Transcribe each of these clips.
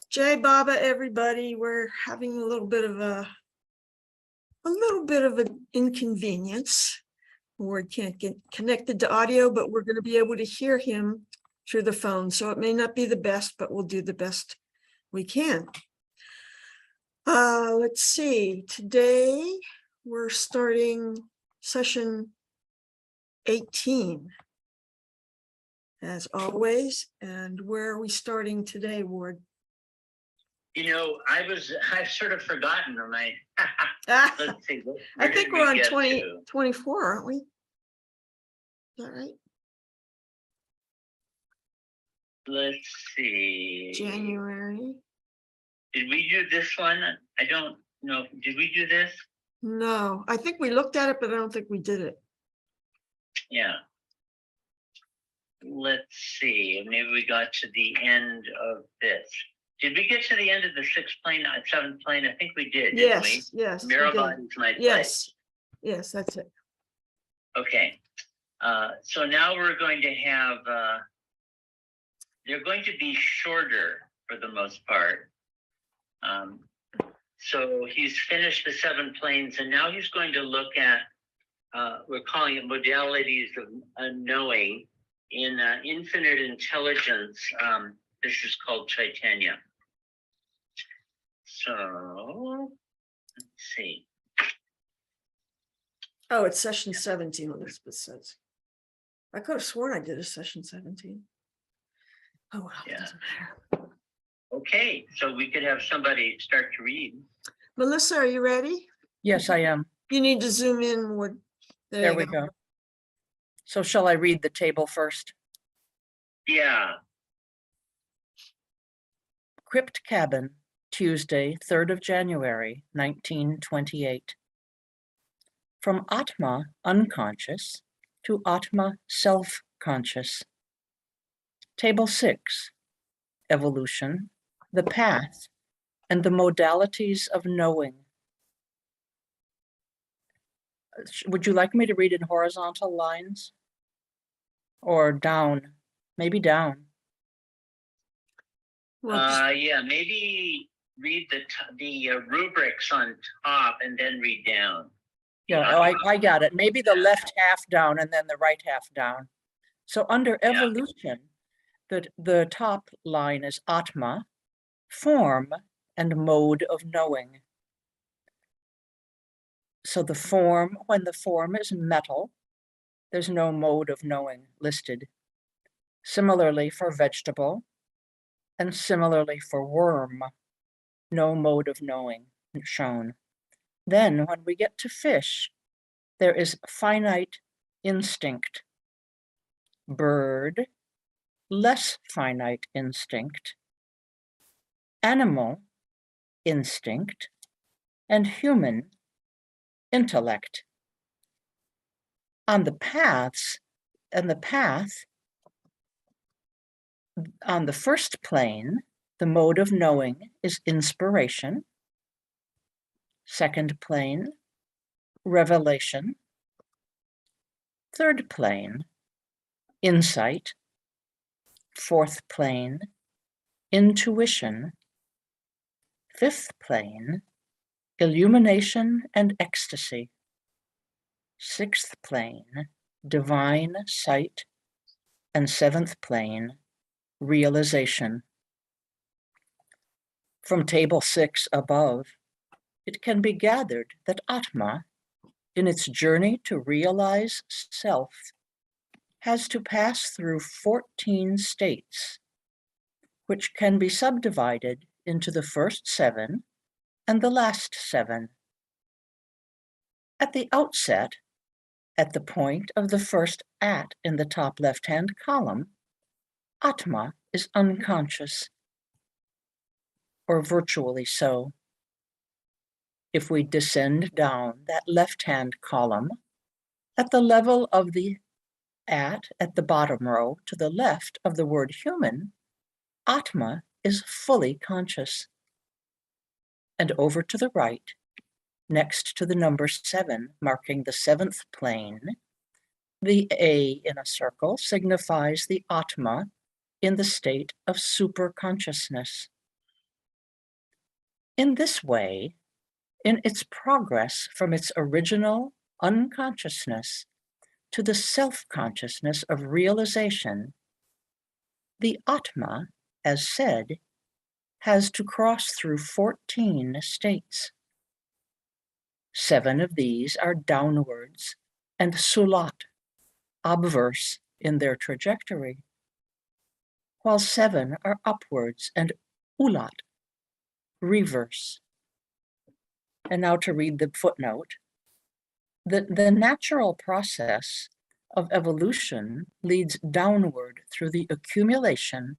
Jai Baba, everybody. We're having a little bit of an inconvenience. We can't get connected to audio, but we're going to be able to hear him through the phone. So it may not be the best, but we'll do the best we can. Let's see. Today we're starting session 18. As always. And where are we starting today, Ward? You know, I've sort of forgotten my. Let's see. I think we're on 24, aren't we? Is that right? Let's see. January. Did we do this one? I don't know. Did we do this? No, I think we looked at it, but I don't think we did it. Yeah. Let's see. Maybe we got to the end of this. Did we get to the end of the sixth plane, seventh plane? I think we did. Yes, didn't we? yes. Mirabad is my place. Yes, yes, that's it. Okay. So now we're going to have, they're going to be shorter for the most part. So he's finished the 7 planes, and now he's going to look at, we're calling it modalities of knowing in infinite intelligence. This is called Chaitanya. So let's see. Oh, it's session 17, Elizabeth says. I could have sworn I did a session 17. Oh, well, Yeah. it doesn't matter. Okay, so we could have somebody start to read. Melissa, are you ready? Yes, I am. You need to zoom in. There we go. So shall I read the table first? Yeah. Crypt Cabin, Tuesday, 3rd of January, 1928. From Atma, unconscious, to Atma, self-conscious. Table 6, evolution, the path, and the modalities of knowing. Would you like me to read in horizontal lines? Or down? Maybe down. Well, Yeah, maybe read the rubrics on top and then read down. Yeah, oh, I got it. Maybe the left half down and then the right half down. So under evolution, the top line is Atma, form and mode of knowing. So the form, when the form is metal, there's no mode of knowing listed. Similarly for vegetable, and similarly for worm, no mode of knowing shown. Then when we get to fish, there is finite instinct. Bird, less finite instinct. Animal, instinct. And human, intellect. On the paths, on the first plane, the mode of knowing is inspiration. Second plane, revelation. Third plane, insight. Fourth plane, intuition. Fifth plane, illumination and ecstasy. Sixth plane, divine sight. And seventh plane, realization. From table 6 above, it can be gathered that Atma, in its journey to realize self, has to pass through 14 states, which can be subdivided into the first 7 and the last 7. At the outset, at the point of the first at in the top left-hand column, Atma is unconscious, or virtually so. If we descend down that left-hand column, at the level of the at the bottom row to the left of the word human, Atma is fully conscious. And over to the right, next to the number 7, marking the 7th plane, the A in a circle signifies the Atma in the state of superconsciousness. In this way, in its progress from its original unconsciousness to the self-consciousness of realization, the Atma, as said, has to cross through 14 states. 7 of these are downwards and sulat, obverse in their trajectory, while 7 are upwards and ulat, reverse. And now to read the footnote. The natural process of evolution leads downward through the accumulation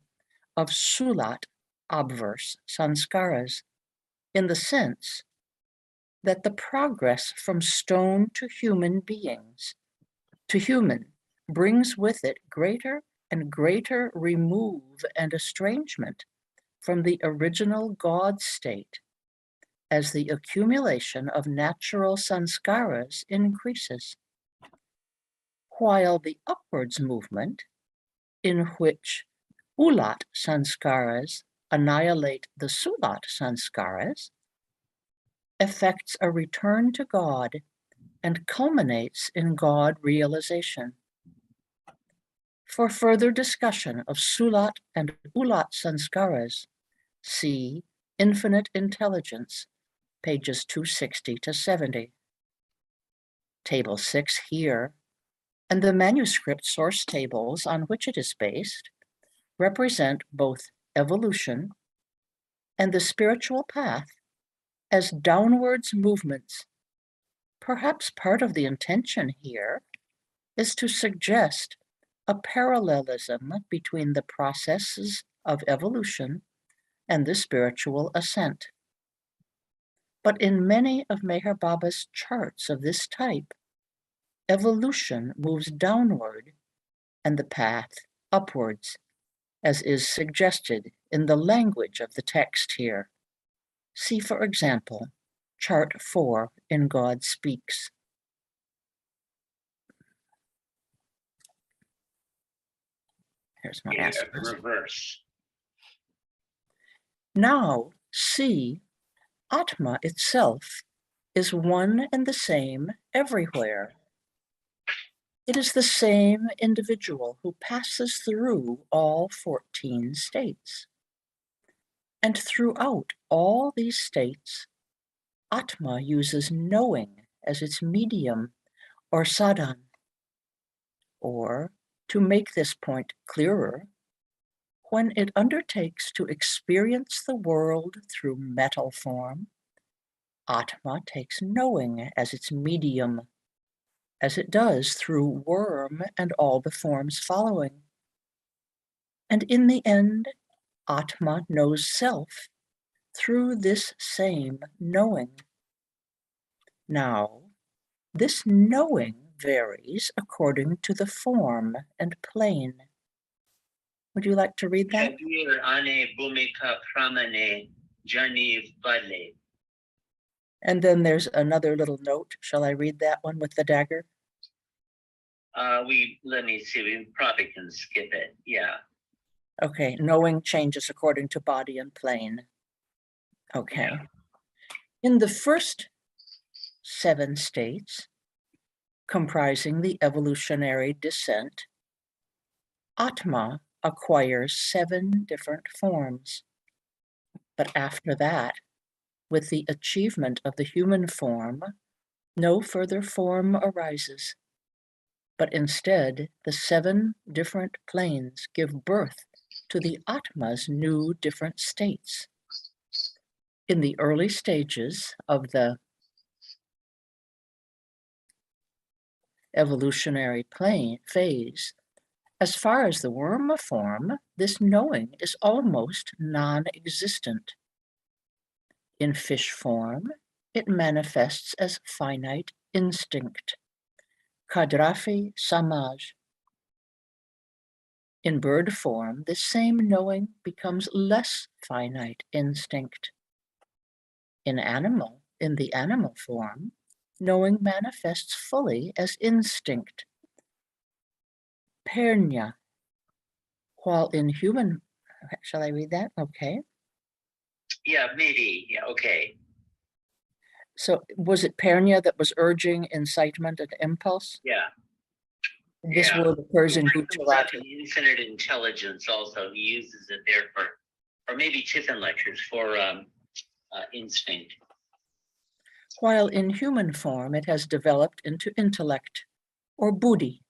of sulat, obverse sanskaras, in the sense that the progress from stone to human beings, to human, brings with it greater and greater remove and estrangement from the original God state as the accumulation of natural sanskaras increases, while the upwards movement, in which ulat sanskaras annihilate the sulat sanskaras, effects a return to God and culminates in God realization. For further discussion of sulat and ulat sanskaras, see Infinite Intelligence, pages 260 to 70. Table 6 here, and the manuscript source tables on which it is based, represent both evolution and the spiritual path as downwards movements. Perhaps part of the intention here is to suggest a parallelism between the processes of evolution and the spiritual ascent. But in many of Meher Baba's charts of this type, evolution moves downward and the path upwards, as is suggested in the language of the text here. See, for example, Chart 4 in God Speaks. Here's my answer. Reverse. Now, see, Atma itself is one and the same everywhere. It is the same individual who passes through all 14 states. And throughout all these states, Atma uses knowing as its medium or sadhan. Or, to make this point clearer, when it undertakes to experience the world through metal form, Atma takes knowing as its medium, as it does through worm and all the forms following. And in the end, Atma knows self through this same knowing. Now, this knowing varies according to the form and plane. Would you like to read that? And then there's another little note. Shall I read that one with the dagger? Let me see, we probably can skip it, yeah. Okay, knowing changes according to body and plane. Okay. Yeah. In the first 7 states, comprising the evolutionary descent, Atma acquires 7 different forms. But after that, with the achievement of the human form, no further form arises. But instead, the 7 different planes give birth to the Atma's new different states. In the early stages of the evolutionary phase, as far as the worm form, this knowing is almost non-existent. In fish form, it manifests as finite instinct, kadrafi samaj. In bird form, this same knowing becomes less finite instinct. In the animal form, knowing manifests fully as instinct, pernya, While in human, shall I read that? Okay. Yeah, maybe. Yeah, okay. So was it Pernia that was urging incitement and impulse? Yeah. This Yeah. word occurs in It comes up Gujarati. in Infinite Intelligence also. He uses it there for, or maybe Tiffin lectures for instinct. While in human form, it has developed into intellect, or buddhi,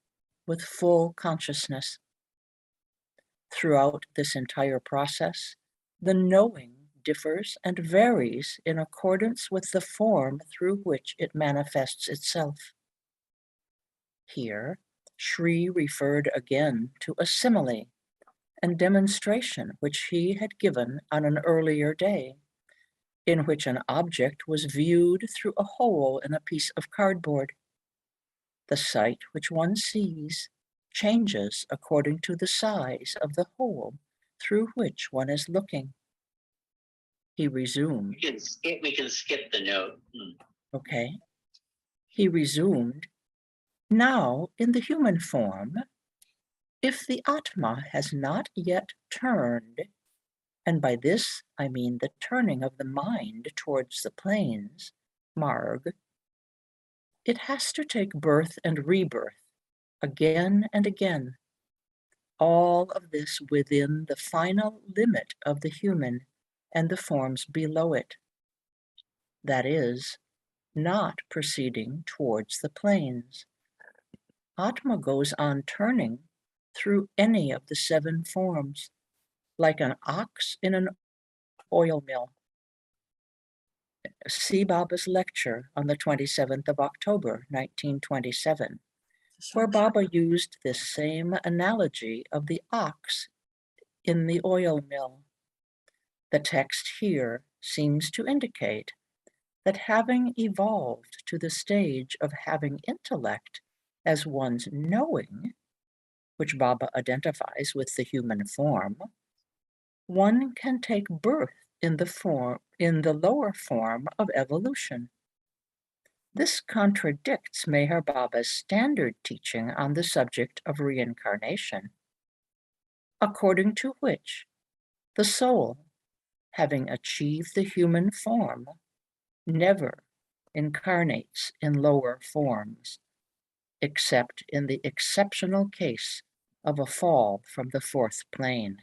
with full consciousness. Throughout this entire process, the knowing differs and varies in accordance with the form through which it manifests itself. Here, Shri referred again to a simile and demonstration which he had given on an earlier day, in which an object was viewed through a hole in a piece of cardboard. The sight which one sees changes according to the size of the hole through which one is looking. He resumed. We can skip the note. Okay. He resumed. Now, in the human form, if the Atma has not yet turned, and by this I mean the turning of the mind towards the planes, Marg, it has to take birth and rebirth again and again. All of this within the final limit of the human and the forms below it. That is, not proceeding towards the planes. Atma goes on turning through any of the 7 forms, like an ox in an oil mill. See Baba's lecture on the 27th of October, 1927, where Baba used this same analogy of the ox in the oil mill. The text here seems to indicate that having evolved to the stage of having intellect as one's knowing, which Baba identifies with the human form, one can take birth in the lower form of evolution. This contradicts Meher Baba's standard teaching on the subject of reincarnation, according to which the soul, having achieved the human form, never incarnates in lower forms, except in the exceptional case of a fall from the 4th plane.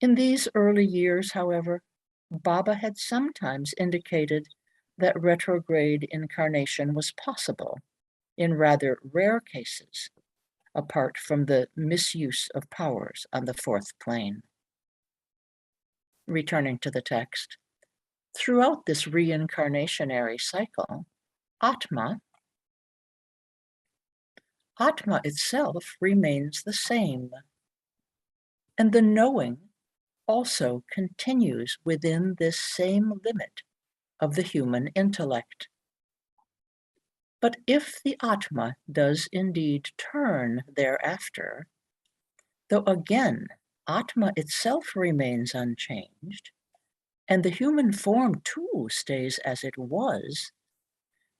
In these early years, however, Baba had sometimes indicated that retrograde incarnation was possible in rather rare cases, apart from the misuse of powers on the 4th plane. Returning to the text, throughout this reincarnationary cycle, Atma itself remains the same, and the knowing also continues within this same limit of the human intellect. But if the Atma does indeed turn thereafter, though again Atma itself remains unchanged, and the human form too stays as it was,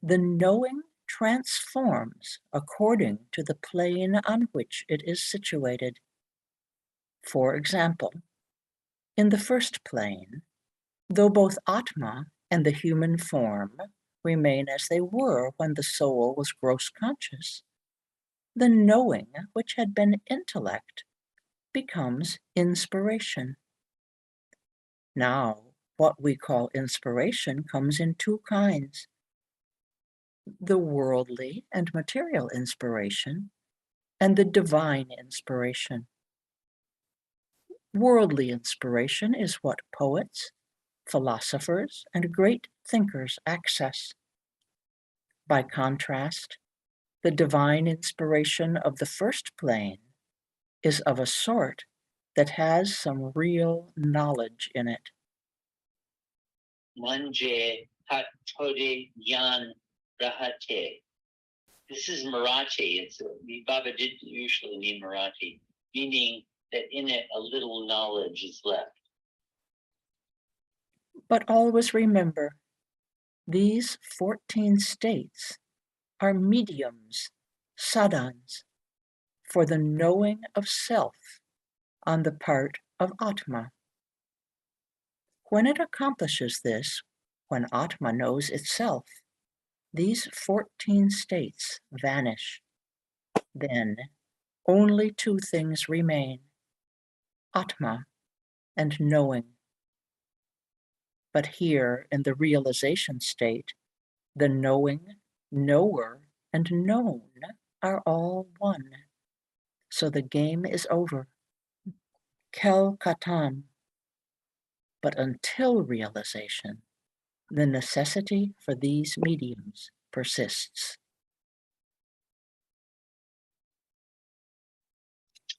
the knowing transforms according to the plane on which it is situated. For example, in the 1st plane, though both Atma and the human form remain as they were when the soul was gross conscious, the knowing which had been intellect becomes inspiration. Now, what we call inspiration comes in 2 kinds: the worldly and material inspiration, and the divine inspiration. Worldly inspiration is what poets, philosophers, and great thinkers access. By contrast, the divine inspiration of the 1st plane is of a sort that has some real knowledge in it. Manje hat tode yan rahate. This is Marathi. Baba did usually mean Marathi, meaning that in it a little knowledge is left. But always remember, these 14 states are mediums, sadhans, for the knowing of self on the part of Atma. When it accomplishes this, when Atma knows itself, these 14 states vanish. Then only two things remain, Atma and knowing. But here in the realization state, the knowing, knower, and known are all one. So the game is over. Kel Katan. But until realization, the necessity for these mediums persists.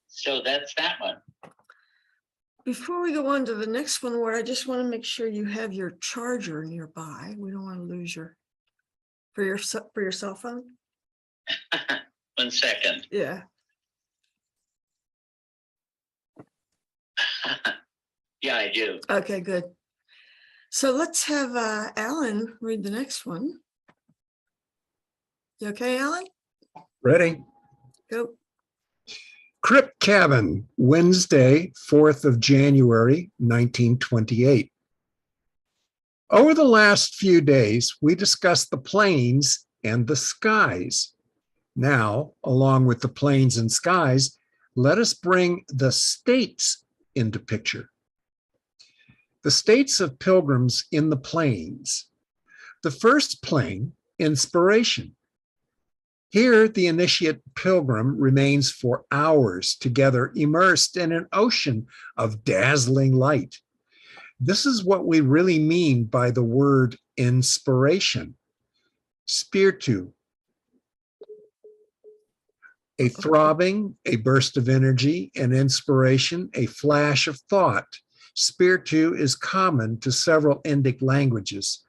So that's that one. Before we go on to the next one, where I just want to make sure you have your charger nearby. We don't want to lose your for your cell phone. 1 second. Yeah. Yeah, I do. Okay, good. So let's have Alan read the next one. You okay, Alan? Ready? Go. Crypt Cabin, Wednesday, 4th of January, 1928. Over the last few days, we discussed the planes and the skies. Now, along with the planes and skies, let us bring the states into picture. The states of pilgrims in the planes. The first plane, inspiration. Here, the initiate pilgrim remains for hours together, immersed in an ocean of dazzling light. This is what we really mean by the word inspiration. Spiritu. A throbbing, a burst of energy, an inspiration, a flash of thought. Spiritu is common to several Indic languages.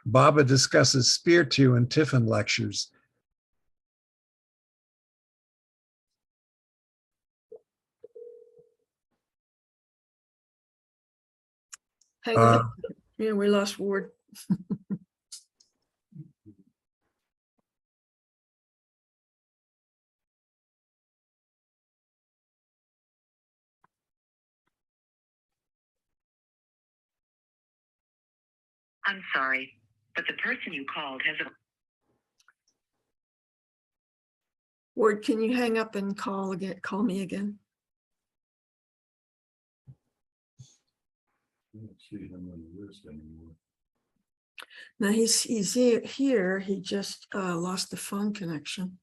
Baba discusses Spiritu in Tiffin lectures. Hang on. Yeah, we lost Ward. I'm sorry, but the person you called has a... Ward, can you hang up and call again? Call me again. Now he's here. He just lost the phone connection.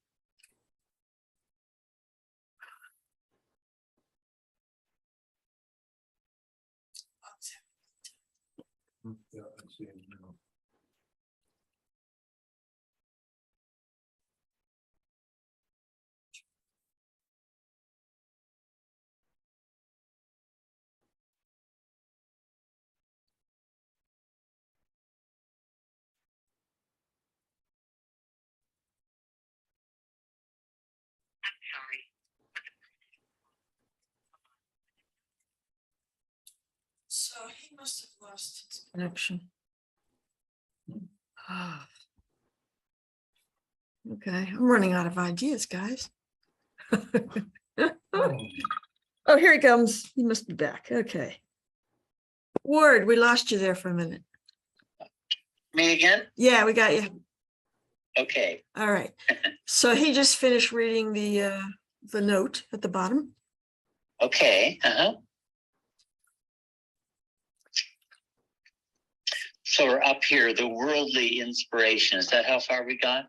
Sorry. So he must have lost his connection. Okay, I'm running out of ideas, guys. Oh, here he comes. He must be back. Okay. Ward, we lost you there for a minute. Me again? Yeah, we got you. Okay. All right. So he just finished reading the note at the bottom. Okay. So we're up here, the worldly inspiration. Is that how far we got?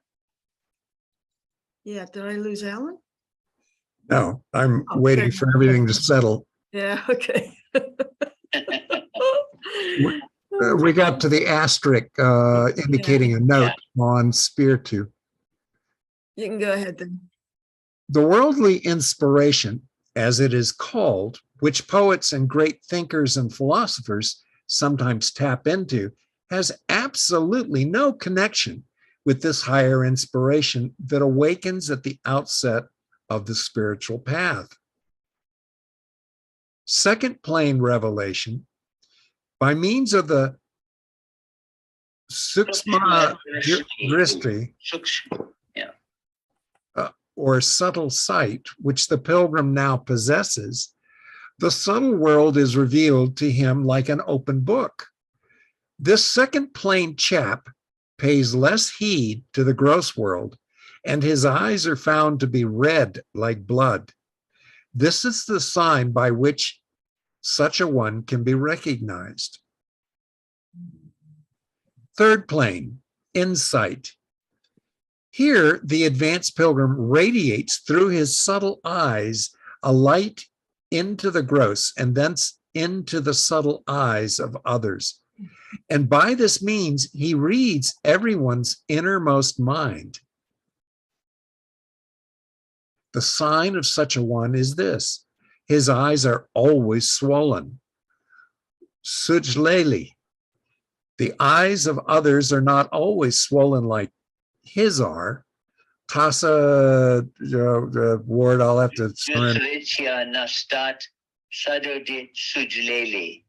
Yeah, did I lose Alan? No, I'm Oh, waiting good. for everything to settle. Yeah, okay. We got to the asterisk indicating a note on Spiritu. You can go ahead then. The worldly inspiration, as it is called, which poets and great thinkers and philosophers sometimes tap into, has absolutely no connection with this higher inspiration that awakens at the outset of the spiritual path. Second plane revelation, by means of the Sukshma Drishti, or subtle sight, which the pilgrim now possesses, the subtle world is revealed to him like an open book. This second plane chap pays less heed to the gross world, and his eyes are found to be red like blood. This is the sign by which such a one can be recognized. Third plane, insight. Here, the advanced pilgrim radiates through his subtle eyes a light into the gross and thence into the subtle eyes of others. And by this means, he reads everyone's innermost mind. The sign of such a one is this: his eyes are always swollen. Sujleli. The eyes of others are not always swollen like his are. Tasa, the word I'll have to surrender. Nastat Sadodit Sujleli.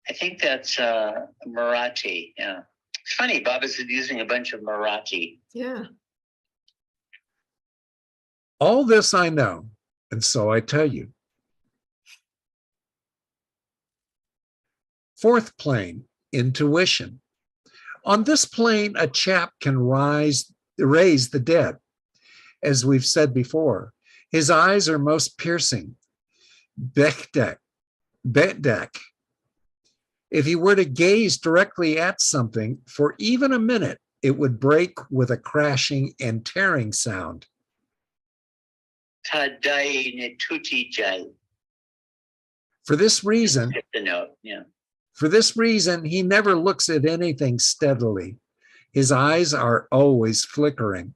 I think that's Marathi. Yeah. It's funny, Baba's using a bunch of Marathi. Yeah. All this I know, and so I tell you. Fourth plane, intuition. On this plane, a chap can raise the dead. As we've said before, his eyes are most piercing. Bekdek. If he were to gaze directly at something for even a minute, it would break with a crashing and tearing sound. Tadai Netuti Jai. For this reason, Skip the note. Yeah. For this reason, he never looks at anything steadily. His eyes are always flickering.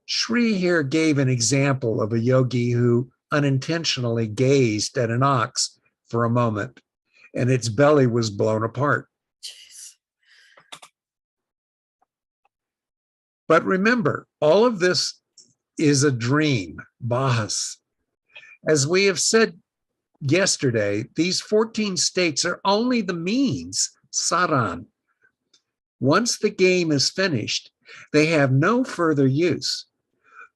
Shri here gave an example of a yogi who unintentionally gazed at an ox for a moment, and its belly was blown apart. Jeez. But remember, all of this is a dream, bahas. As we have said yesterday, these 14 states are only the means, saran. Once the game is finished, they have no further use.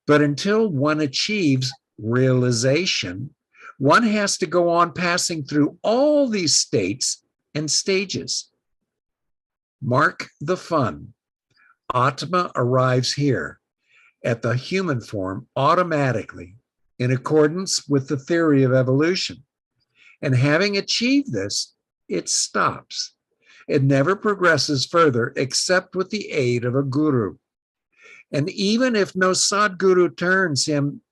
But until one achieves realization, one has to go on passing through all these states and stages. Mark the fun. Atma arrives here at the human form automatically in accordance with the theory of evolution. And having achieved this, it stops. It never progresses further except with the aid of a guru. And even if no Sadguru turns him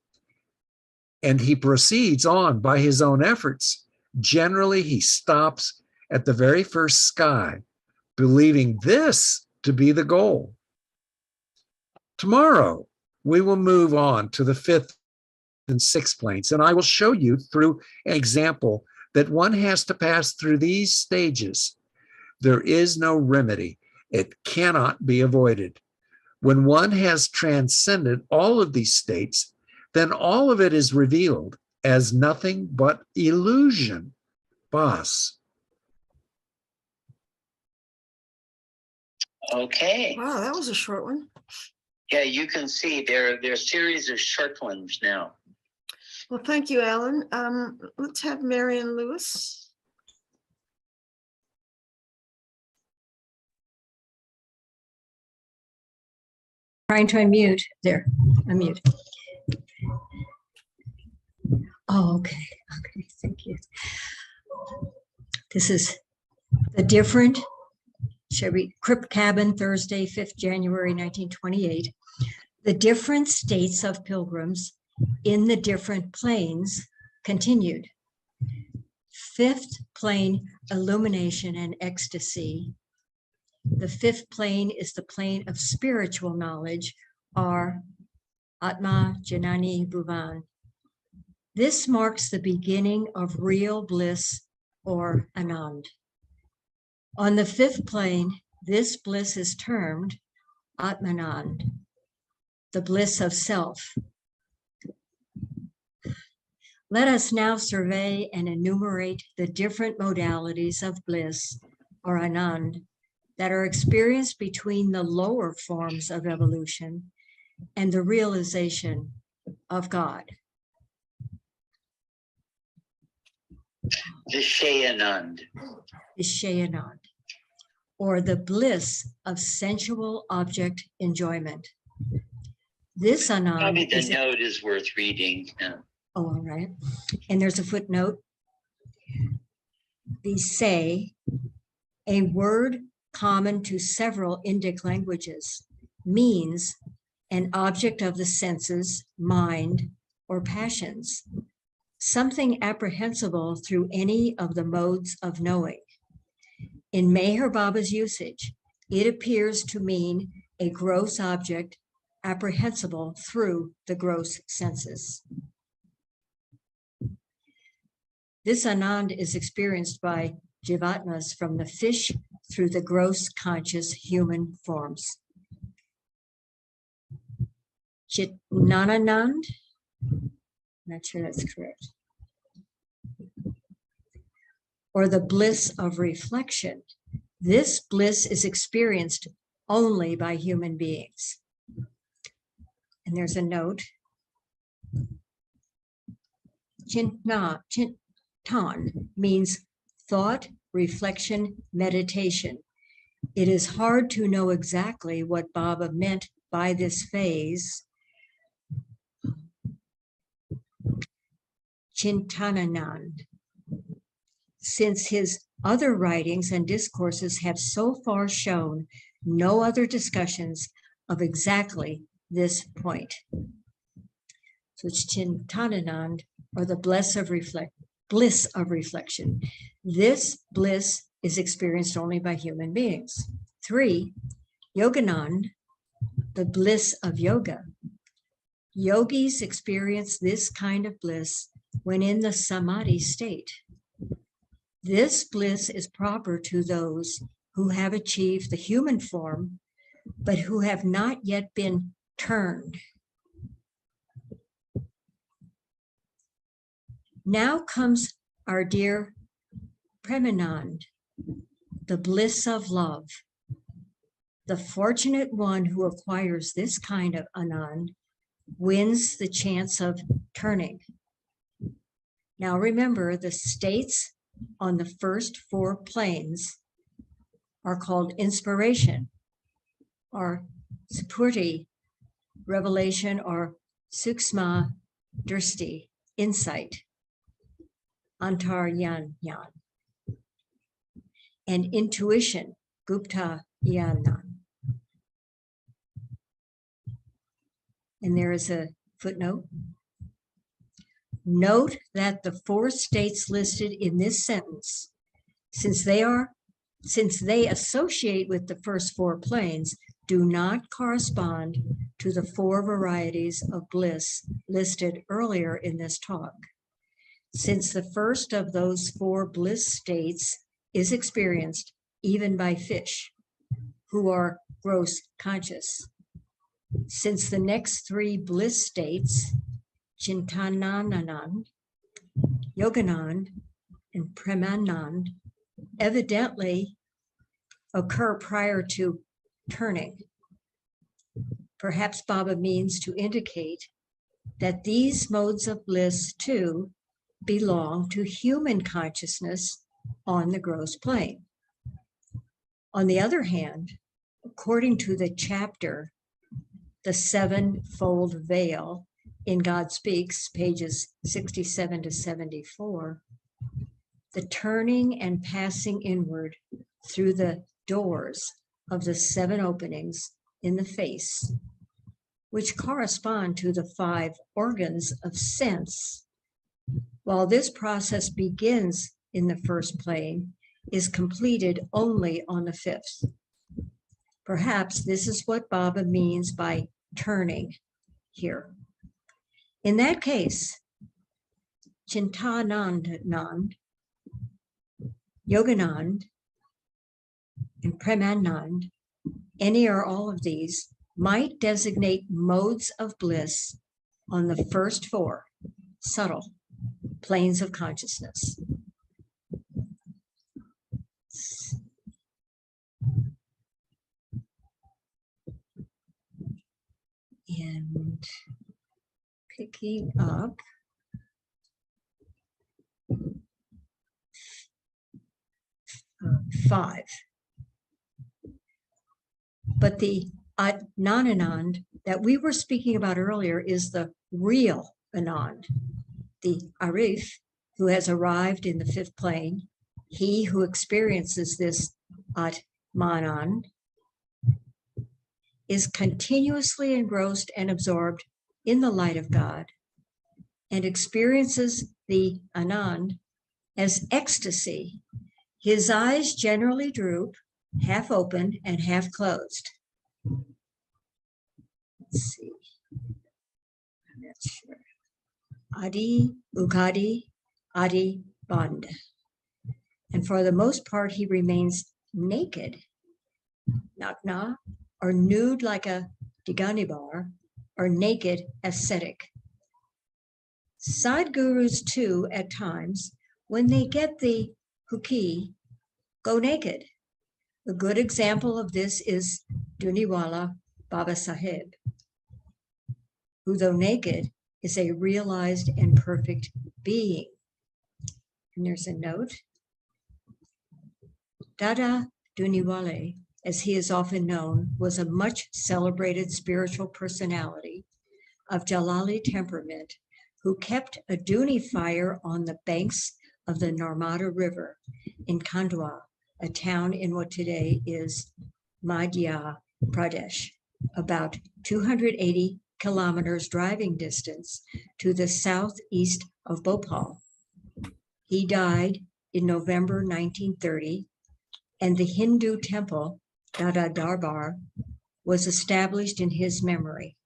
and he proceeds on by his own efforts, generally he stops at the very first sky, believing this to be the goal. Tomorrow, we will move on to the fifth and sixth planes, and I will show you through an example that one has to pass through these stages. There is no remedy. It cannot be avoided. When one has transcended all of these states, then all of it is revealed as nothing but illusion. Boss. Okay. Wow, that was a short one. Yeah, you can see there are a series of short ones now. Well, thank you, Alan. Let's have Marion Lewis. Trying to unmute. There, unmute. Oh, okay. Okay, thank you. This is the different Crypt Cabin, Thursday, 5th January, 1928. The different states of pilgrims in the different planes continued. Fifth plane, illumination and ecstasy. The fifth plane is the plane of spiritual knowledge, or Atma Janani Bhuvan. This marks the beginning of real bliss, or Anand. On the fifth plane, this bliss is termed Atmanand, the bliss of self. Let us now survey and enumerate the different modalities of bliss, or Anand, that are experienced between the lower forms of evolution and the realization of God. Vishayanand. Vishayanand, or the bliss of sensual object enjoyment. This Probably Anand the is, note is worth reading. oh, all right. And there's a footnote. These say, a word common to several Indic languages, means an object of the senses, mind, or passions, something apprehensible through any of the modes of knowing. In Meher Baba's usage, it appears to mean a gross object apprehensible through the gross senses. This Anand is experienced by Jivatmas from the fish through the gross conscious human forms. Chitnanand, not sure that's correct, or the bliss of reflection. This bliss is experienced only by human beings. And there's a note. Chintan means thought, reflection, meditation. It is hard to know exactly what Baba meant by this phase. Chintananand, since his other writings and discourses have so far shown no other discussions of exactly this point. So it's Chintananand, or the bliss of reflection. This bliss is experienced only by human beings. 3, Yoganand, the bliss of yoga. Yogis experience this kind of bliss when in the samadhi state. This bliss is proper to those who have achieved the human form, but who have not yet been turned. Now comes our dear Premanand, the bliss of love. The fortunate one who acquires this kind of Anand wins the chance of turning. Now remember, the states on the first 4 planes are called inspiration, or Sapurti, revelation, or Suksma Drishti, insight, Antaryan, and intuition, Gupta Yanan. And there is a footnote. Note that the 4 states listed in this sentence, since they associate with the first 4 planes, do not correspond to the 4 varieties of bliss listed earlier in this talk. Since the first of those 4 bliss states is experienced even by fish, who are gross conscious. Since the next 3 bliss states, Chintananand, Yoganand, and Premanand, evidently occur prior to turning. Perhaps Baba means to indicate that these modes of bliss too belong to human consciousness on the gross plane. On the other hand, according to the chapter, The Sevenfold Veil in God Speaks, pages 67 to 74, the turning and passing inward through the doors of the 7 openings in the face, which correspond to the 5 organs of sense. While this process begins in the first plane, is completed only on the 5th. Perhaps this is what Baba means by turning here. In that case, Chintananand, Yoganand, and Premanand, any or all of these, might designate modes of bliss on the first 4 subtle planes of consciousness. And picking up five. But the non-Anand that we were speaking about earlier is the real Anand, the Arif, who has arrived in the fifth plane, he who experiences this Atmanan, is continuously engrossed and absorbed in the light of God and experiences the Anand as ecstasy. His eyes generally droop, half open and half closed. Let's see. I'm not sure. Adi, Ugadi, Adi, Band. And for the most part, he remains naked, Nagna, or nude like a Diganibar, or naked ascetic. Sadgurus too, at times, when they get the huki, go naked. A good example of this is Duniwala Baba Sahib, who though naked is a realized and perfect being. And there's a note. Dada Duniwale, as he is often known, was a much celebrated spiritual personality of Jalali temperament who kept a Duni fire on the banks of the Narmada River in Khandwa, a town in what today is Madhya Pradesh, about 280 kilometers driving distance to the southeast of Bhopal. He died in November 1930, and the Hindu temple, Dada Darbar, was established in his memory.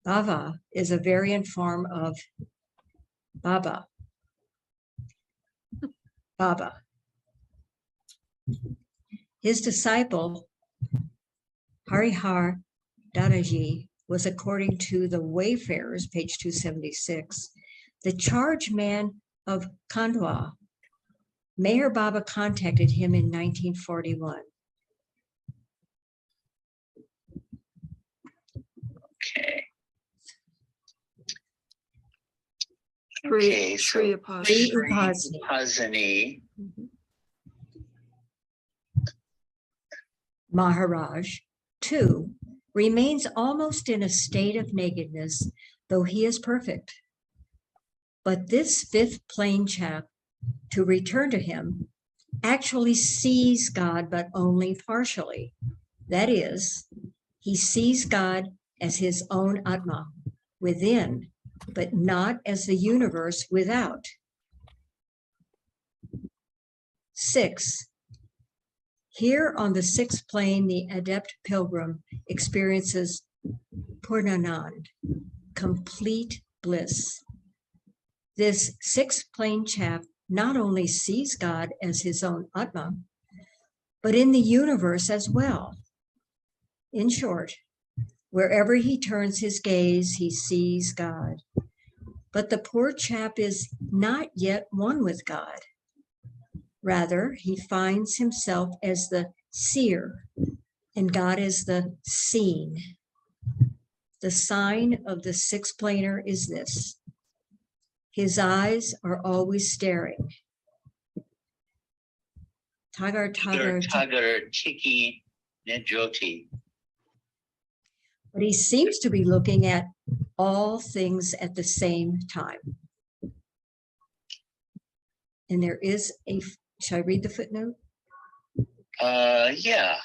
Bava is a variant form of Baba. Baba. His disciple, Harihar Dadaji, was, according to the Wayfarers, page 276, the charge man of Khandwa. Mayor Baba contacted him in 1941. Okay. Shri Okay, so Shri Apostrophe. Shri Upasani. Upasani, Mhm. Maharaj, too, remains almost in a state of nakedness, though he is perfect. But this fifth plane chap, to return to him, actually sees God, but only partially. That is, he sees God as his own Atma within, but not as the universe without. 6. Here on the sixth plane, the adept pilgrim experiences Purnanand, complete bliss. This sixth plane chap not only sees God as his own Atma, but in the universe as well. In short, wherever he turns his gaze, he sees God. But the poor chap is not yet one with God. Rather, he finds himself as the seer and God as the seen. The sign of the sixth planar is this: his eyes are always staring. Tagar, tagar, Tagar, Tiki, Nejoti. but he seems to be looking at all things at the same time. And there is a, should I read the footnote? Yeah.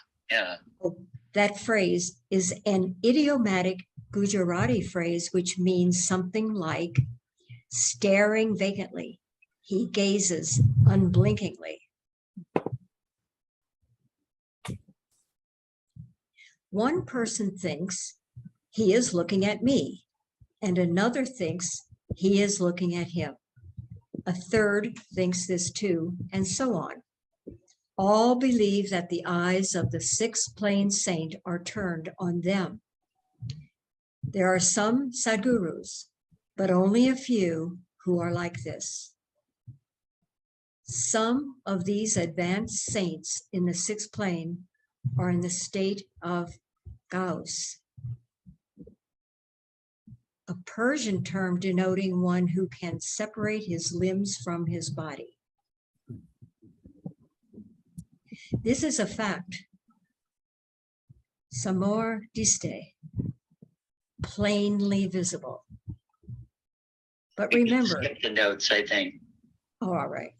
That phrase is an idiomatic Gujarati phrase, which means something like staring vacantly. He gazes unblinkingly. One person thinks he is looking at me, and another thinks he is looking at him. A third thinks this too, and so on. All believe that the eyes of the sixth plane saint are turned on them. There are some sadgurus, but only a few who are like this. Some of these advanced saints in the sixth plane are in the state of Gauss. a Persian term denoting one who can separate his limbs from his body. This is a fact. Samor diste, plainly visible. But remember, Skip the notes, I think. oh, all right.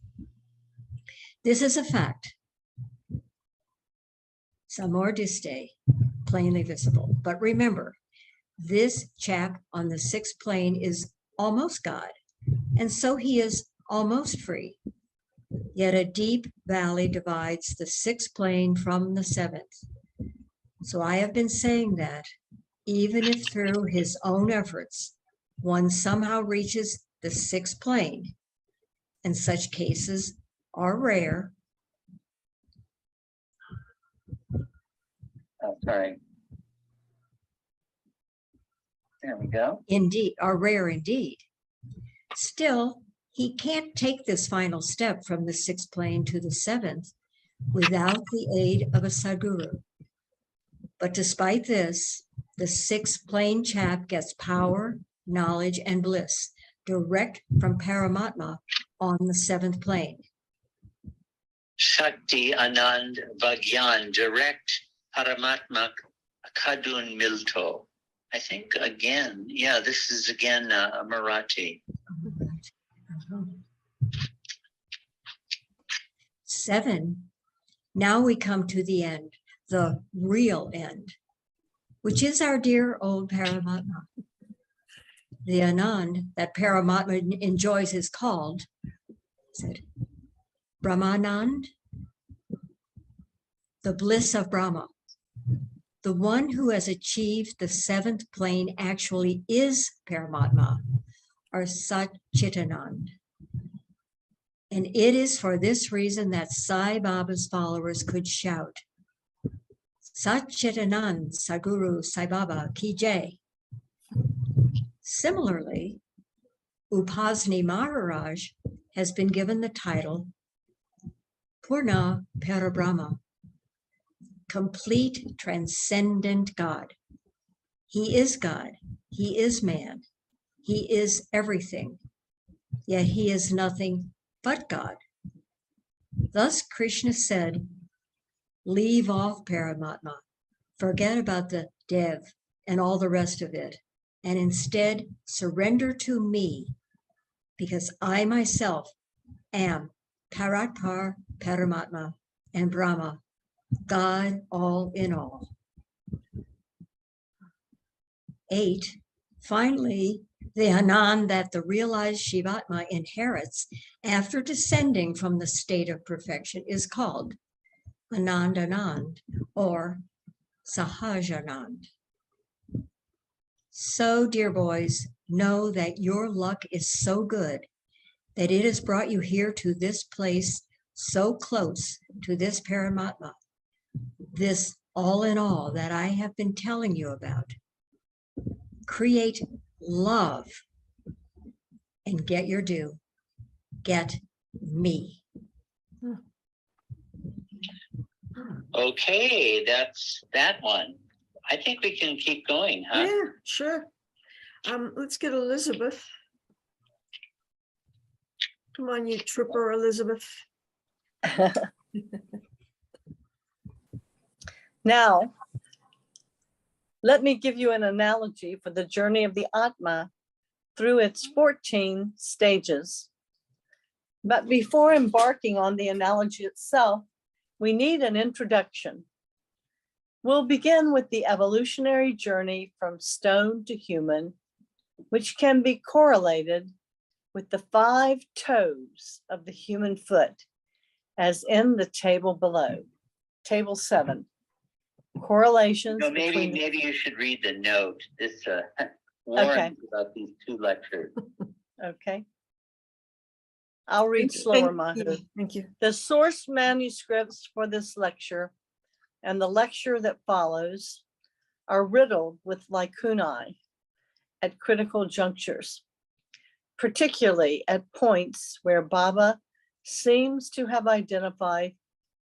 This is a fact. Samor diste, plainly visible. But remember, this chap on the sixth plane is almost God, and so he is almost free. Yet a deep valley divides the sixth plane from the seventh. So I have been saying that even if through his own efforts, one somehow reaches the sixth plane, and such cases are rare. Oh, sorry. There we go. Indeed, are rare indeed. Still, he can't take this final step from the sixth plane to the seventh without the aid of a Sadguru. But despite this, the sixth plane chap gets power, knowledge, and bliss direct from Paramatma on the seventh plane. Shakti, Anand, Bhagyan, direct Paramatma Kadun Milto. I think again, yeah, this is again a Marathi. 7, now we come to the end, the real end, which is our dear old Paramatma. The Anand that Paramatma enjoys is called, said, Brahmanand, the bliss of Brahma. The one who has achieved the seventh plane actually is Paramatma, or Sat Chitanand. And it is for this reason that Sai Baba's followers could shout, Sat Chitanand Sadguru Sai Baba Ki Jai. Similarly, Upasni Maharaj has been given the title Purna Parabrahma, complete transcendent God. He is God, he is man, he is everything, yet he is nothing but God. Thus Krishna said, leave off Paramatma, forget about the Dev and all the rest of it, and instead surrender to me, because I myself am Paratpar Paramatma and Brahma, God all in all. 8, finally, the Anand that the realized Shivatma inherits after descending from the state of perfection is called Anand Anand or Sahajanand. So, dear boys, know that your luck is so good that it has brought you here to this place so close to this Paramatma, this all in all that I have been telling you about. Create love and get your due. Get me. Okay, that's that one. I think we can keep going, huh? Yeah, sure. Let's get Elizabeth. Come on, you trooper, Elizabeth. Now, let me give you an analogy for the journey of the Atma through its 14 stages. But before embarking on the analogy itself, we need an introduction. We'll begin with the evolutionary journey from stone to human, which can be correlated with the 5 toes of the human foot, as in the table below, table 7. Correlations No, maybe between you should read the note. This warns Okay. about these 2 lectures. Okay. I'll read Thank you. slower, Thank Mahu. you. Thank you. The source manuscripts for this lecture and the lecture that follows are riddled with lacunae at critical junctures, particularly at points where Baba seems to have identified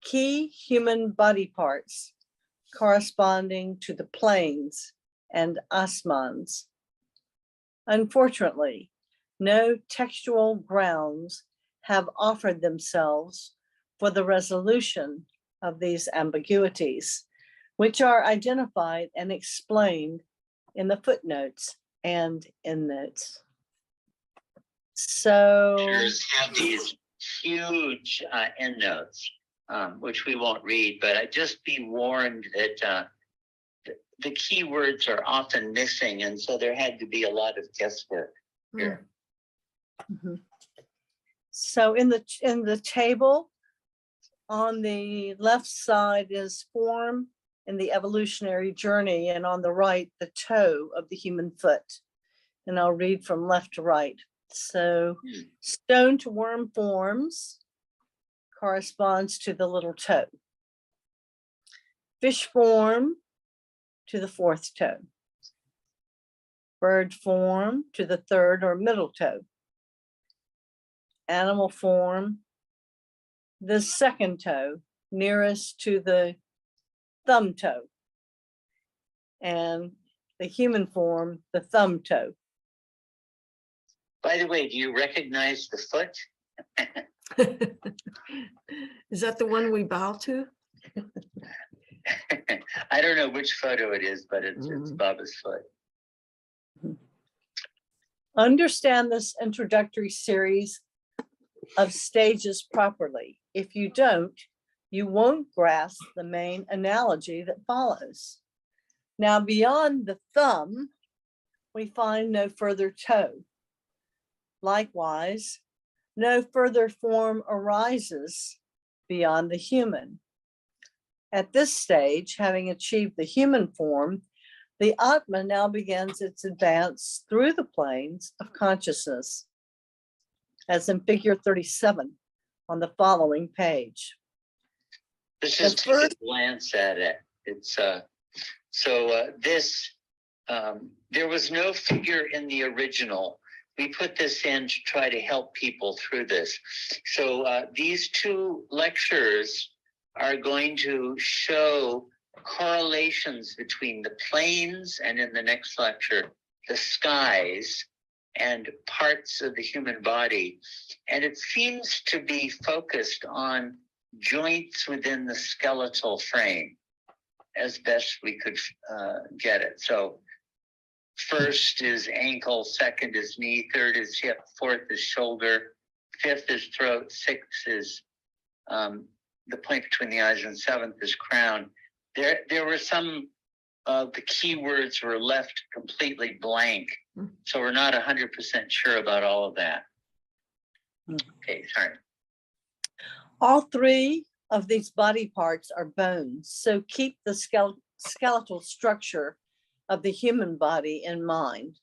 key human body parts corresponding to the planes and asmans. Unfortunately, no textual grounds have offered themselves for the resolution of these ambiguities, which are identified and explained in the footnotes and endnotes. So, Have these huge endnotes, which we won't read, but I just be warned that the keywords are often missing, and so there had to be a lot of guesswork here. mhm. So in the table on the left side is form in the evolutionary journey, and on the right, the toe of the human foot. And I'll read from left to right. So stone to worm forms corresponds to the little toe. Fish form to the fourth toe. Bird form to the third or middle toe. Animal form, the second toe, nearest to the thumb toe. And the human form, the thumb toe. By the way, do you recognize the foot? Is that the one we bow to? I don't know which photo it is, but it's Mm. Baba's foot. Understand this introductory series of stages properly. If you don't, you won't grasp the main analogy that follows. Now, beyond the thumb, we find no further toe. Likewise, no further form arises beyond the human. At this stage, having achieved the human form, the Atma now begins its advance through the planes of consciousness, as in figure 37 on the following page. Let's The just take a first- glance at it. It's there was no figure in the original. We put this in to try to help people through this. So these two lectures are going to show correlations between the planes and, in the next lecture, the skies and parts of the human body. And it seems to be focused on joints within the skeletal frame as best we could get it. So first is ankle, second is knee, third is hip, fourth is shoulder, fifth is throat, sixth is the point between the eyes, and seventh is crown. There were some of the keywords were left completely blank. So we're not 100% sure about all of that. Okay, sorry. All three of these body parts are bones, so keep the skeletal structure of the human body in mind.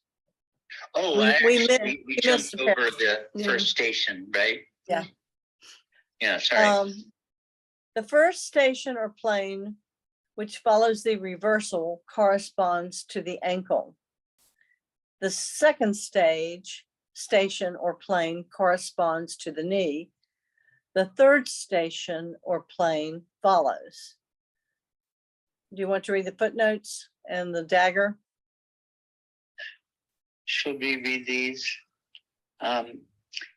Oh, We we missed jumped a bit. over the Yeah. first station, right? Yeah. Yeah, sorry. The first station or plane, which follows the reversal, corresponds to the ankle. The second station or plane corresponds to the knee. The third station or plane follows. Do you want to read the footnotes and the dagger? Should we read these?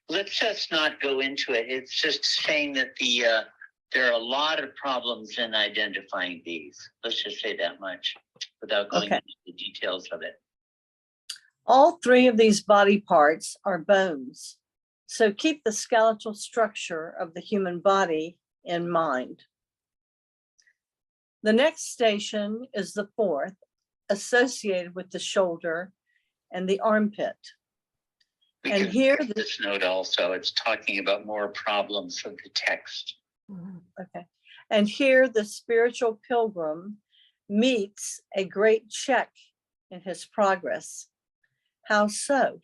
Let's just not go into it. It's just saying that there are a lot of problems in identifying these. Let's just say that much without going Okay. into the details of it. All three of these body parts are bones, so keep the skeletal structure of the human body in mind. The next station is the fourth, associated with the shoulder and the armpit. We And can here skip this note also. It's talking about more problems of the text. Okay. And here the spiritual pilgrim meets a great check in his progress. How so?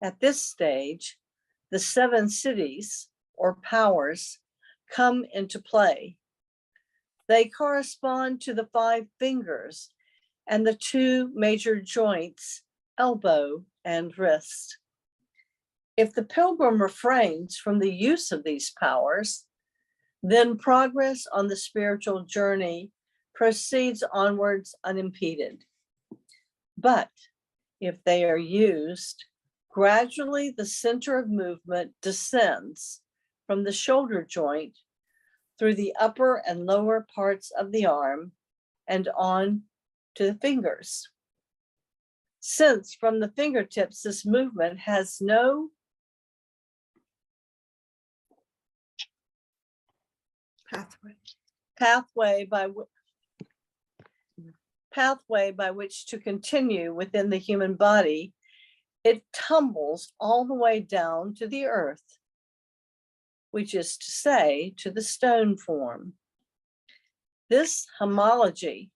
At this stage, the 7 cities or powers come into play. They correspond to the 5 fingers and the 2 major joints, elbow and wrist. If the pilgrim refrains from the use of these powers, then progress on the spiritual journey proceeds onwards unimpeded. But if they are used, gradually the center of movement descends from the shoulder joint through the upper and lower parts of the arm and on to the fingers. Since from the fingertips, this movement has no Pathway. pathway by which to continue within the human body, it tumbles all the way down to the earth, which is to say, to the stone form. This homology,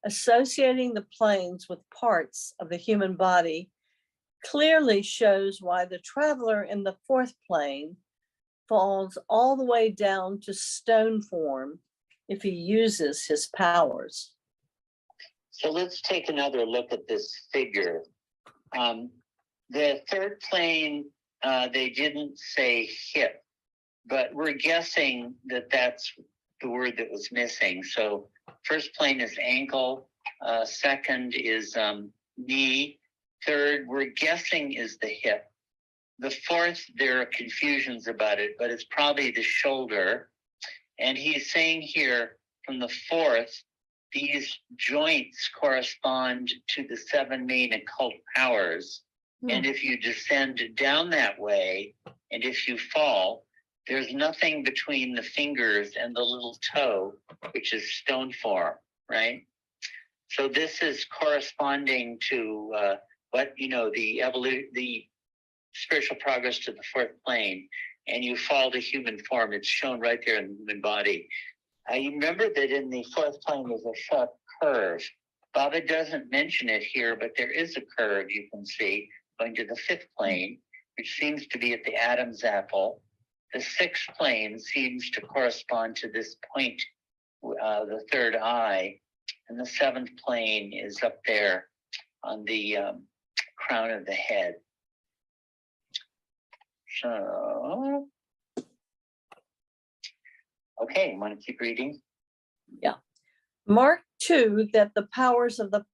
associating the planes with parts of the human body, clearly shows why the traveler in the fourth plane falls all the way down to stone form if he uses his powers. So let's take another look at this figure. The third plane, they didn't say hip, but we're guessing that that's the word that was missing. So first plane is ankle, second is knee, third, we're guessing is the hip. The fourth, there are confusions about it, but it's probably the shoulder. And he's saying here from the fourth, these joints correspond to the 7 main occult powers. And if you descend down that way, and if you fall, there's nothing between the fingers and the little toe, which is stone form, right? So this is corresponding to what, the spiritual progress to the fourth plane, and you fall to human form. It's shown right there in the human body. You remember that in the fourth plane there's a sharp curve. Baba doesn't mention it here, but there is a curve you can see going to the fifth plane, which seems to be at the Adam's apple. The sixth plane seems to correspond to this point, the third eye, and the seventh plane is up there on the crown of the head. So, okay, I'm going to keep reading. Mark too that the powers of the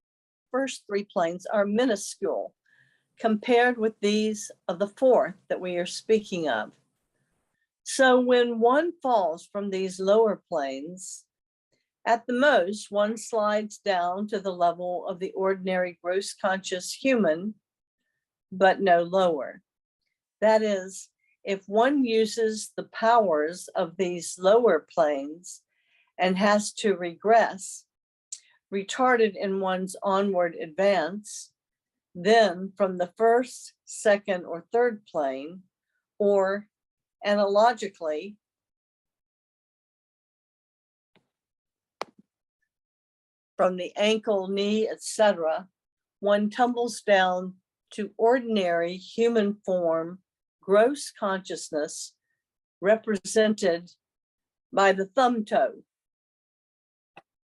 first 3 planes are minuscule compared with these of the fourth that we are speaking of. So when one falls from these lower planes, at the most, one slides down to the level of the ordinary gross conscious human, but no lower. That is, if one uses the powers of these lower planes and has to regress, retarded in one's onward advance, then from the first, second, or third plane, or analogically, from the ankle, knee, etc., one tumbles down to ordinary human form, gross consciousness, represented by the thumb toe.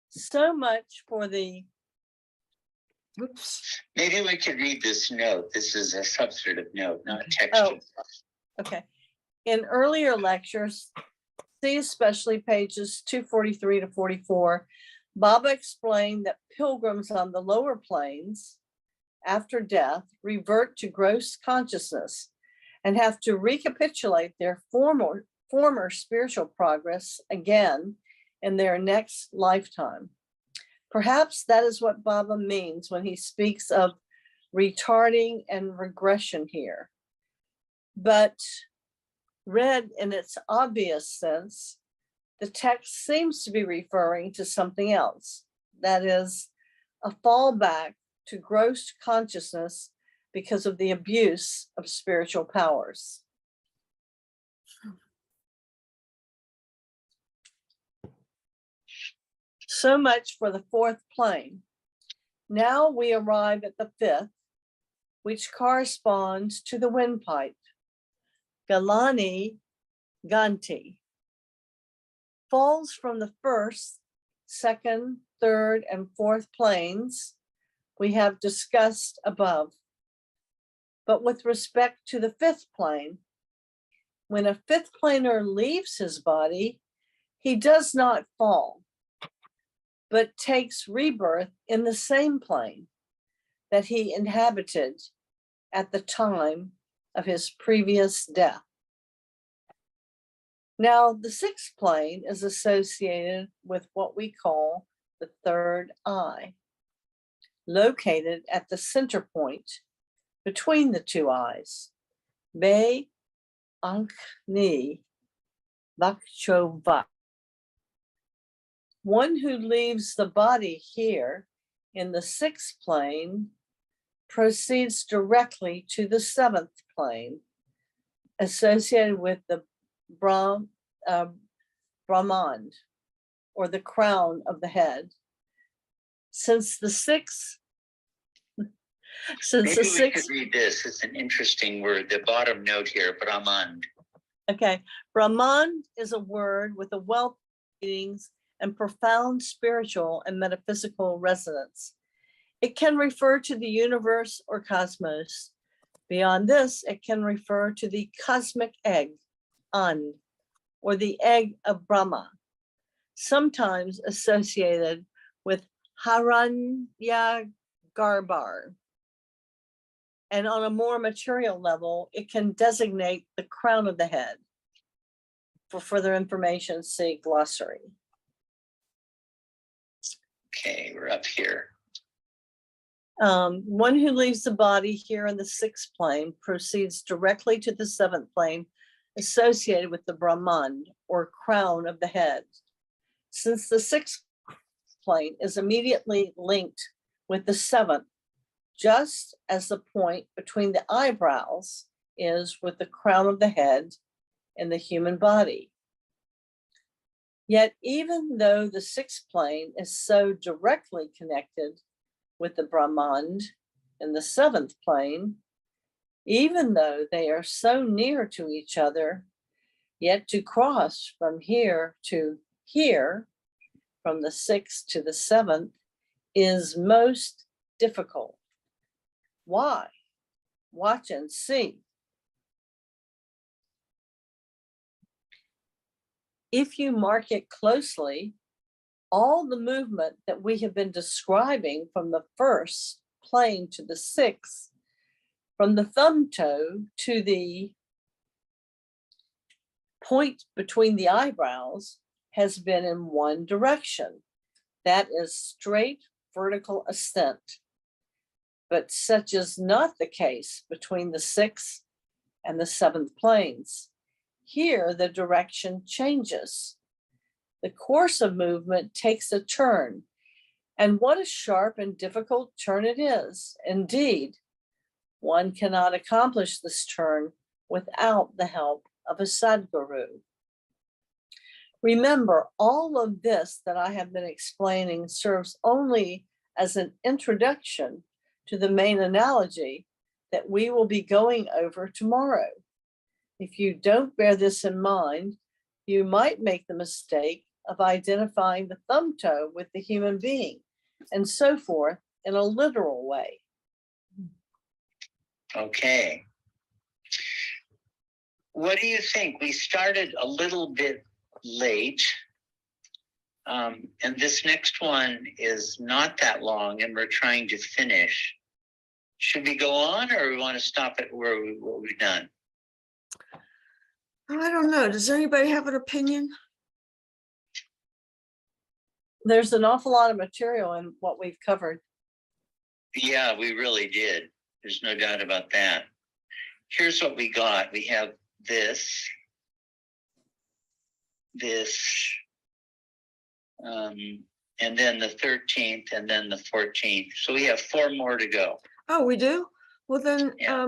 So much for the Oops. Maybe we could read this note. This is a substantive note, not a text. Oh, okay. In earlier lectures, see especially pages 243 to 44, Baba explained that pilgrims on the lower planes after death revert to gross consciousness and have to recapitulate their former spiritual progress again in their next lifetime. Perhaps that is what Baba means when he speaks of retarding and regression here. But read in its obvious sense, the text seems to be referring to something else. That is, a fallback to gross consciousness because of the abuse of spiritual powers. So much for the fourth plane. Now we arrive at the fifth, which corresponds to the windpipe, Galani Ganti. Falls from the first, second, third, and fourth planes we have discussed above. But with respect to the fifth plane, when a fifth planer leaves his body, he does not fall, but takes rebirth in the same plane. that he inhabited at the time of his previous death. Now, the sixth plane is associated with what we call the third eye, located at the center point between the two eyes. Be Ankh-ni Vakchova. One who leaves the body here in the sixth plane proceeds directly to the seventh plane, associated with the Brahman, or the crown of the head. Since the sixth, Maybe we could read this. It's an interesting word, the bottom note here, Brahman. okay, Brahman is a word with a wealth of meanings and profound spiritual and metaphysical resonance. It can refer to the universe or cosmos. Beyond this, it can refer to the cosmic egg, An, or the egg of Brahma, sometimes associated with Haranya Garbar. And on a more material level, it can designate the crown of the head. For further information, see glossary. Okay, we're up here. One who leaves the body here in the sixth plane proceeds directly to the seventh plane associated with the Brahman, or crown of the head. Since the sixth plane is immediately linked with the seventh, just as the point between the eyebrows is with the crown of the head in the human body. Yet, even though the sixth plane is so directly connected with the Brahman in the seventh plane, even though they are so near to each other, yet to cross from here to here, from the sixth to the seventh, is most difficult. Why? Watch and see. If you mark it closely, all the movement that we have been describing from the first plane to the sixth, from the thumb toe to the point between the eyebrows, has been in one direction. That is straight vertical ascent. But such is not the case between the sixth and the seventh planes. Here, the direction changes. The course of movement takes a turn, and what a sharp and difficult turn it is. Indeed, one cannot accomplish this turn without the help of a Sadguru. Remember, all of this that I have been explaining serves only as an introduction to the main analogy that we will be going over tomorrow. If you don't bear this in mind, you might make the mistake of identifying the thumb toe with the human being, and so forth, in a literal way. Okay. What do you think? We started a little bit late. And this next one is not that long, and we're trying to finish. Should we go on, or we want to stop at what we've done? I don't know. Does anybody have an opinion? There's an awful lot of material in what we've covered. Yeah, we really did. There's no doubt about that. Here's what we got. We have this, and then the 13th, and then the 14th. So we have 4 more to go. Oh, we do? Well, then, Yeah.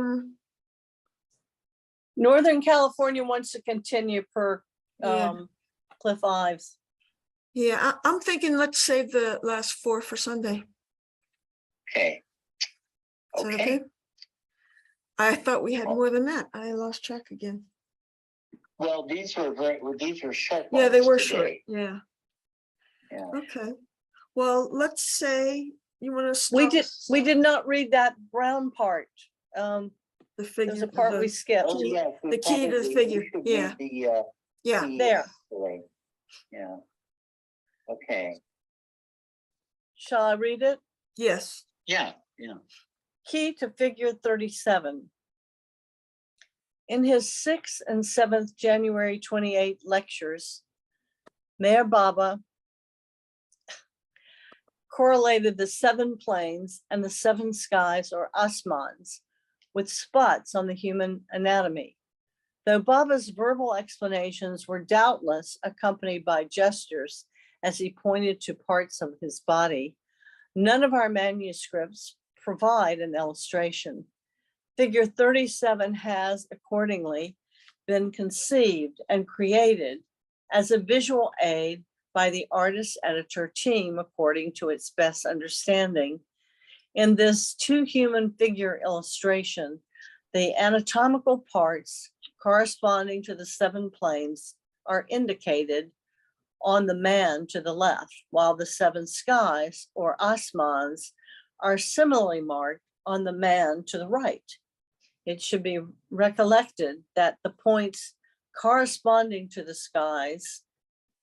Northern California wants to continue per Yeah. Cliff Ives. yeah, I'm thinking let's save the last 4 for Sunday. Okay. Is that Okay. I thought we had more than that. I lost track again. Well, these were short. Yeah, they ones were today. short. Yeah. Yeah. Okay. Well, let's say you want to stop. We did not read that brown part. The There's figure. a part we skipped. Oh, yes, we The key to the probably- figure, we should yeah. read the, Yeah. key There. actually. Yeah. Okay. Shall I read it? Yes. Yeah. Yeah. Key to figure 37. In his 6th and 7th January 28 lectures, Mayor Baba correlated the 7 planes and the 7 skies or asmans with spots on the human anatomy. Though Baba's verbal explanations were doubtless accompanied by gestures as he pointed to parts of his body, none of our manuscripts provide an illustration. Figure 37 has accordingly been conceived and created as a visual aid by the artist editor team according to its best understanding. In this 2 human figure illustration, the anatomical parts corresponding to the 7 planes are indicated on the man to the left, while the 7 skies or asmans are similarly marked on the man to the right. It should be recollected that the points corresponding to the skies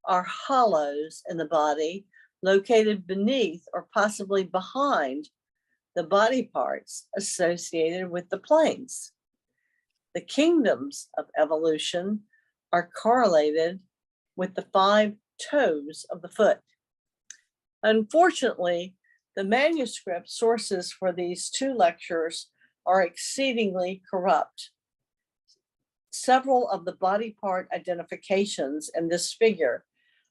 are hollows in the body located beneath or possibly behind the body parts associated with the planes. The kingdoms of evolution are correlated with the 5 toes of the foot. Unfortunately, the manuscript sources for these 2 lectures are exceedingly corrupt. Several of the body part identifications in this figure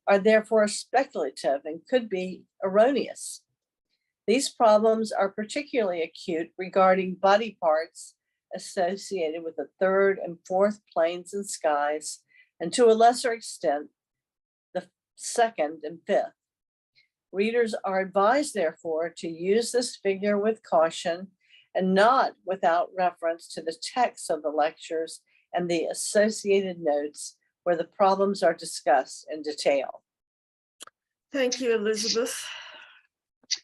are therefore speculative and could be erroneous. These problems are particularly acute regarding body parts associated with the 3rd and 4th planes and skies, and to a lesser extent, the 2nd and 5th. Readers are advised, therefore, to use this figure with caution and not without reference to the text of the lectures and the associated notes where the problems are discussed in detail. Thank you, Elizabeth.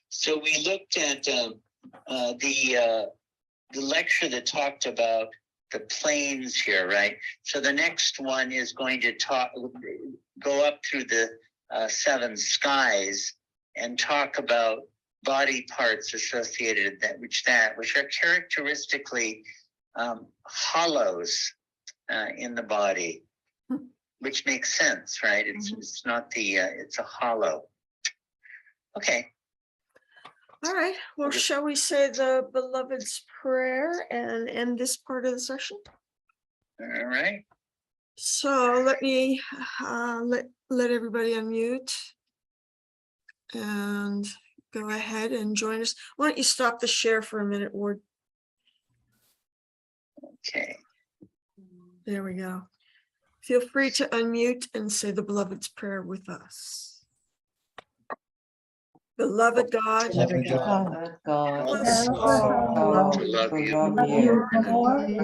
So we looked at the lecture that talked about the planes here, right? So the next one is going to go up through the 7 skies and talk about body parts associated with that, which are characteristically hollows in the body, which makes sense, right? It's not it's a hollow. Okay. All right, well, shall we say the beloved's prayer and end this part of the session? All right. So let me let everybody unmute and go ahead and join us. Why don't you stop the share for a minute, Ward? Okay. There we go. Feel free to unmute and say the beloved's prayer with us. Beloved God, God, us To love you more and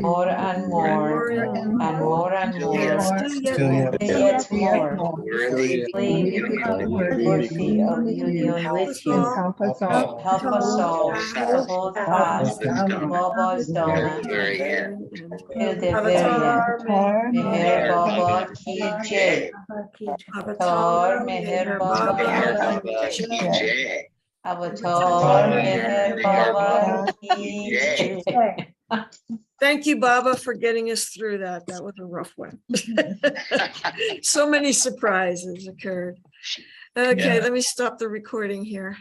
more and more and more, still yet yet more, worthy worthy of union with you. all Help us all to hold fast Baba's Dana very end. till the very end. Meher Baba ki jai. Avatar Meher Baba ki jai. Avatar Meher Baba ki jai. Thank you, Baba, for getting us through that. That was a rough one. So many surprises occurred. Okay, let me stop the recording here.